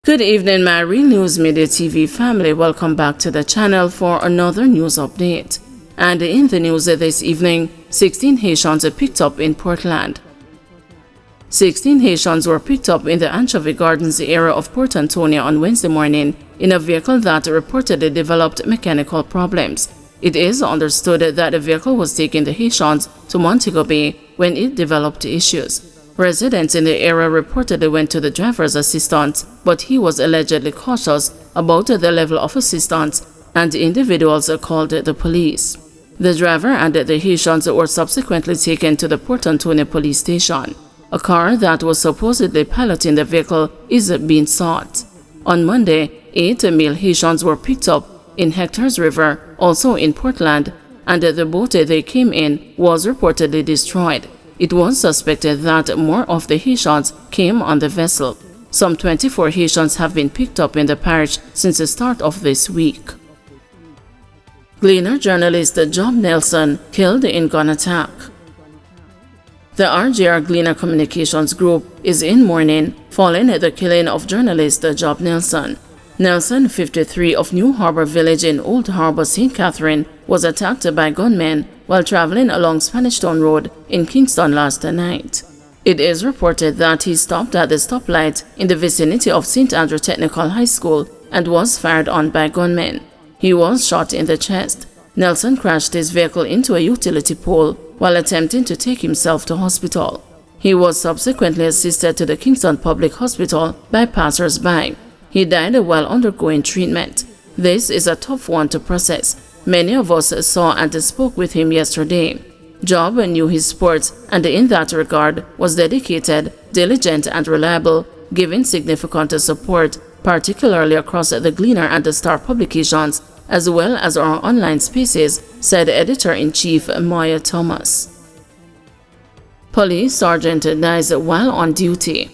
Good evening, my Real News Media TV family. Welcome back to the channel for another news update. And in the news this evening, 16 Haitians are picked up in Portland. 16 Haitians were picked up in the Anchovy Gardens area of Port Antonio on Wednesday morning in a vehicle that reportedly developed mechanical problems. It is understood that the vehicle was taking the Haitians to Montego Bay when it developed issues. Residents in the area reportedly went to the driver's assistance, but he was allegedly cautious about the level of assistance, and individuals called the police. The driver and the Haitians were subsequently taken to the Port Antonio police station. A car that was supposedly piloting the vehicle is being sought. On Monday, 8 male Haitians were picked up in Hector's River, also in Portland, and the boat they came in was reportedly destroyed. It was suspected that more of the Haitians came on the vessel. Some 24 Haitians have been picked up in the parish since the start of this week. Gleaner journalist Job Nelson killed in gun attack. The RJR Gleaner Communications Group is in mourning following the killing of journalist Job Nelson. Nelson, 53, of New Harbor Village in Old Harbor, St. Catherine, was attacked by gunmen while traveling along Spanish Town Road in Kingston last night. It is reported that he stopped at the stoplight in the vicinity of St. Andrew Technical High School and was fired on by gunmen. He was shot in the chest. Nelson crashed his vehicle into a utility pole while attempting to take himself to hospital. He was subsequently assisted to the Kingston Public Hospital by passers-by. He died while undergoing treatment. This is a tough one to process. Many of us saw and spoke with him yesterday. Job knew his sport and in that regard was dedicated, diligent and reliable, giving significant support, particularly across the Gleaner and the Star publications, as well as our online spaces, said Editor-in-Chief Moya Thomas. Police sergeant dies while on duty.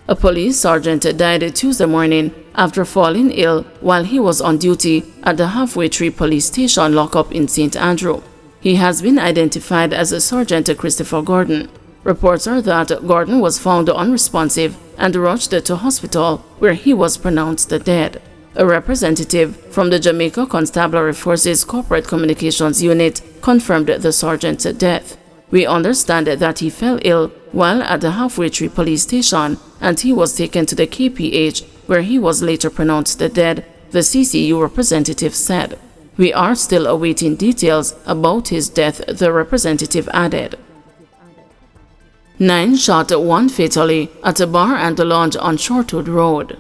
A police sergeant died Tuesday morning after falling ill while he was on duty at the Halfway Tree Police Station lockup in St. Andrew. He has been identified as Sergeant Christopher Gordon. Reports are that Gordon was found unresponsive and rushed to hospital where he was pronounced dead. A representative from the Jamaica Constabulary Forces Corporate Communications Unit confirmed the sergeant's death. We understand that he fell ill while at the Halfway Tree Police Station and he was taken to the KPH where he was later pronounced dead, the CCU representative said. We are still awaiting details about his death, the representative added. 9 shot, 1 fatally at a bar and lounge on Shortwood Road.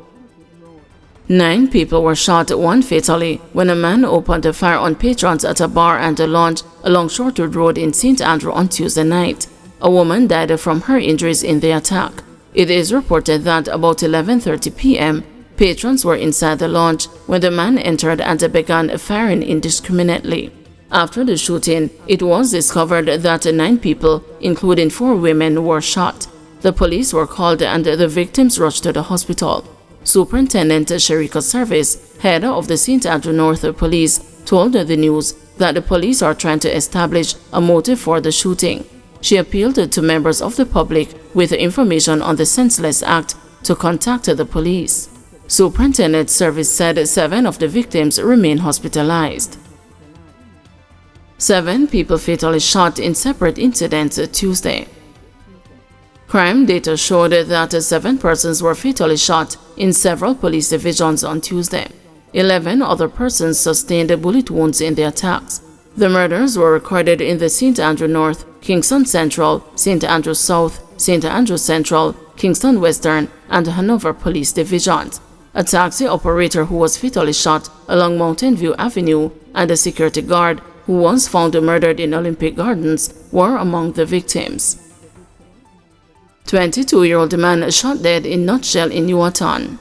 9 people were shot, 1 fatally, when a man opened fire on patrons at a bar and a lounge along Shortwood Road in St. Andrew on Tuesday night. A woman died from her injuries in the attack. It is reported that about 11:30 p.m., patrons were inside the lounge when the man entered and began firing indiscriminately. After the shooting, it was discovered that 9 people, including 4 women, were shot. The police were called and the victims rushed to the hospital. Superintendent Sherika Service, head of the St. Andrew North Police, told the news that the police are trying to establish a motive for the shooting. She appealed to members of the public with information on the Senseless Act to contact the police. Superintendent Service said 7 of the victims remain hospitalized. 7 people fatally shot in separate incidents Tuesday. Crime data showed that 7 persons were fatally shot in several police divisions on Tuesday. 11 other persons sustained bullet wounds in the attacks. The murders were recorded in the St. Andrew North, Kingston Central, St. Andrew South, St. Andrew Central, Kingston Western, and Hanover police divisions. A taxi operator who was fatally shot along Mountain View Avenue and a security guard who was found murdered in Olympic Gardens were among the victims. 22-year-old man shot dead in nutshell in Yuatan.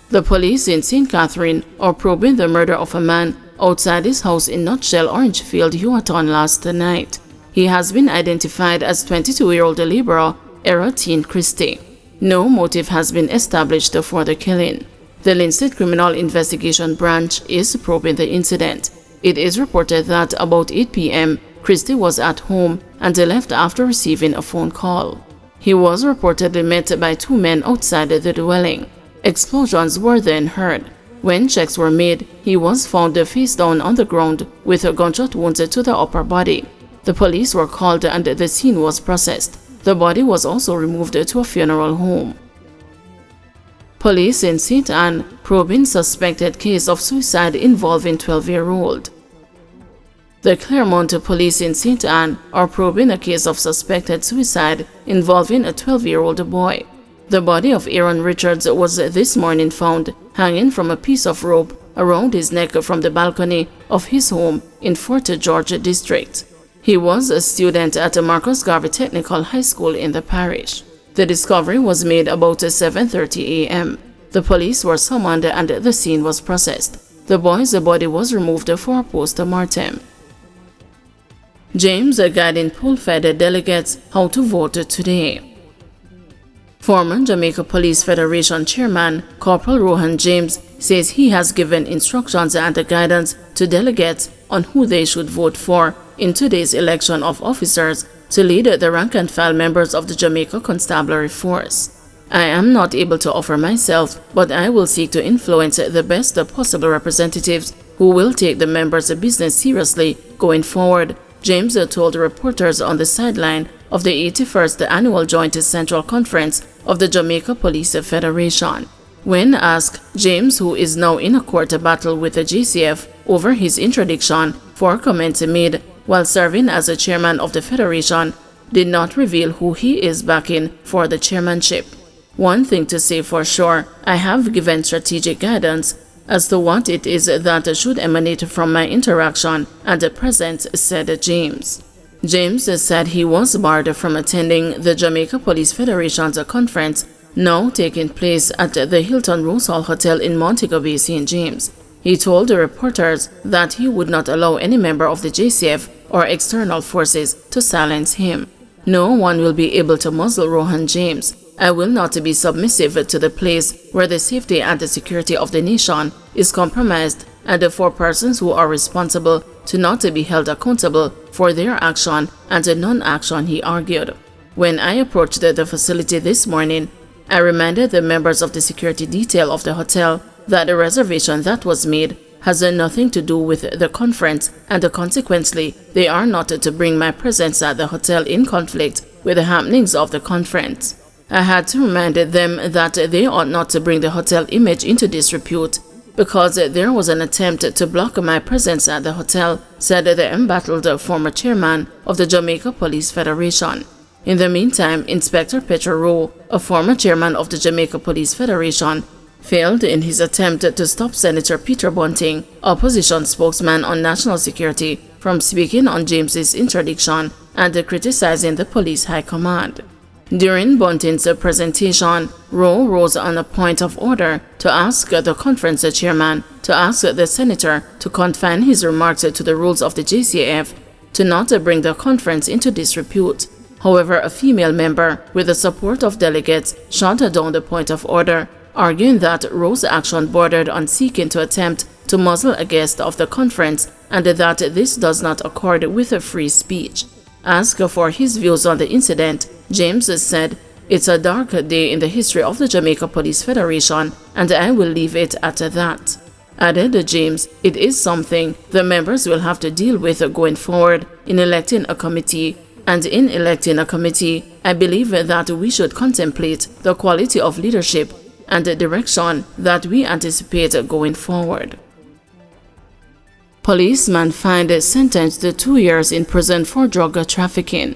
The police in St. Catherine are probing the murder of a man outside his house in Nutshell, Orangefield, Yuatan last night. He has been identified as 22-year-old laborer Erateen Christie. No motive has been established for the killing. The Linstead Criminal Investigation Branch is probing the incident. It is reported that about 8 p.m., Christie was at home and left after receiving a phone call. He was reportedly met by two men outside the dwelling. Explosions were then heard. When checks were made, he was found face down on the ground with gunshot wounds to the upper body. The police were called and the scene was processed. The body was also removed to a funeral home. Police in St. Anne probing suspected case of suicide involving 12-year-old. The Claremont police in St. Anne are probing a case of suspected suicide involving a 12-year-old boy. The body of Aaron Richards was this morning found hanging from a piece of rope around his neck from the balcony of his home in Fort George District. He was a student at Marcus Garvey Technical High School in the parish. The discovery was made about 7:30 a.m. The police were summoned and the scene was processed. The boy's body was removed for a post-mortem. James guiding poll-fed delegates how to vote today. Former Jamaica Police Federation Chairman Corporal Rohan James says he has given instructions and guidance to delegates on who they should vote for in today's election of officers to lead the rank-and-file members of the Jamaica Constabulary Force. I am not able to offer myself, but I will seek to influence the best possible representatives who will take the members' business seriously going forward, James told reporters on the sideline of the 81st Annual Joint Central Conference of the Jamaica Police Federation. When asked, James, who is now in a court battle with the JCF over his interdiction for comments made while serving as the chairman of the federation, did not reveal who he is backing for the chairmanship. One thing to say for sure, I have given strategic guidance as to what it is that should emanate from my interaction and presence, said James. James said he was barred from attending the Jamaica Police Federation's conference now taking place at the Hilton Rose Hall Hotel in Montego Bay, St. James. He told the reporters that he would not allow any member of the JCF or external forces to silence him. No one will be able to muzzle Rohan James. I will not be submissive to the place where the safety and the security of the nation is compromised and for persons who are responsible to not be held accountable for their action and non-action, he argued. When I approached the facility this morning, I reminded the members of the security detail of the hotel that the reservation that was made has nothing to do with the conference and consequently they are not to bring my presence at the hotel in conflict with the happenings of the conference. I had to remind them that they ought not to bring the hotel image into disrepute because there was an attempt to block my presence at the hotel, said the embattled former chairman of the Jamaica Police Federation. In the meantime, Inspector Petra Rowe, a former chairman of the Jamaica Police Federation, failed in his attempt to stop Senator Peter Bunting, opposition spokesman on national security, from speaking on James's interdiction and criticizing the police high command. During Bunting's presentation, Rowe rose on a point of order to ask the conference chairman to ask the senator to confine his remarks to the rules of the JCF to not bring the conference into disrepute. However, a female member, with the support of delegates, shot down the point of order, arguing that Rowe's action bordered on seeking to attempt to muzzle a guest of the conference and that this does not accord with free speech. Asked for his views on the incident, James said, "It's a dark day in the history of the Jamaica Police Federation, and I will leave it at that." Added James, "It is something the members will have to deal with going forward in electing a committee, and in electing a committee, I believe that we should contemplate the quality of leadership and the direction that we anticipate going forward." Policeman fined sentenced to 2 years in prison for drug trafficking.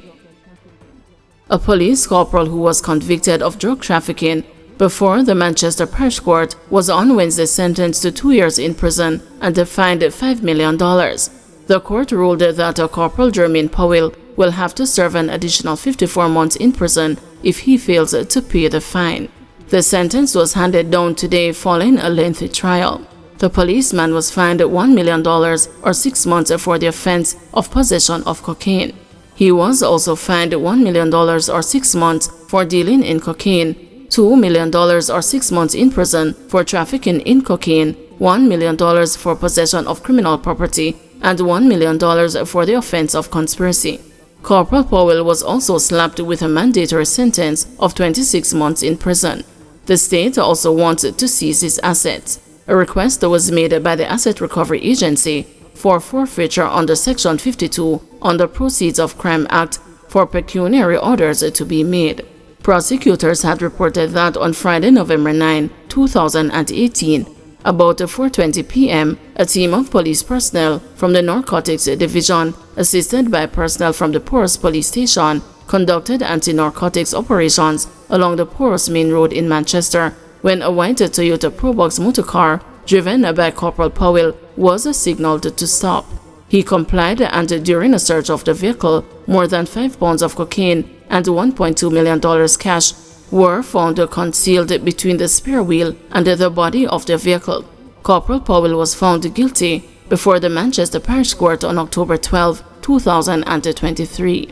A police corporal who was convicted of drug trafficking before the Manchester Parish Court was on Wednesday sentenced to 2 years in prison and fined $5 million. The court ruled that Corporal Jermaine Powell will have to serve an additional 54 months in prison if he fails to pay the fine. The sentence was handed down today following a lengthy trial. The policeman was fined $1 million or 6 months for the offense of possession of cocaine. He was also fined $1 million or 6 months for dealing in cocaine, $2 million or 6 months in prison for trafficking in cocaine, $1 million for possession of criminal property, and $1 million for the offense of conspiracy. Corporal Powell was also slapped with a mandatory sentence of 26 months in prison. The state also wanted to seize his assets. A request was made by the Asset Recovery Agency for forfeiture under Section 52 on the Proceeds of Crime Act for pecuniary orders to be made. Prosecutors had reported that on Friday, November 9, 2018, about 4:20 p.m., a team of police personnel from the Narcotics Division, assisted by personnel from the Poros Police Station, conducted anti-narcotics operations along the Poros Main Road in Manchester when a white Toyota Probox motorcar driven by Corporal Powell was signaled to stop. He complied, and during a search of the vehicle, more than 5 pounds of cocaine and $1.2 million cash were found concealed between the spare wheel and the body of the vehicle. Corporal Powell was found guilty before the Manchester Parish Court on October 12, 2023.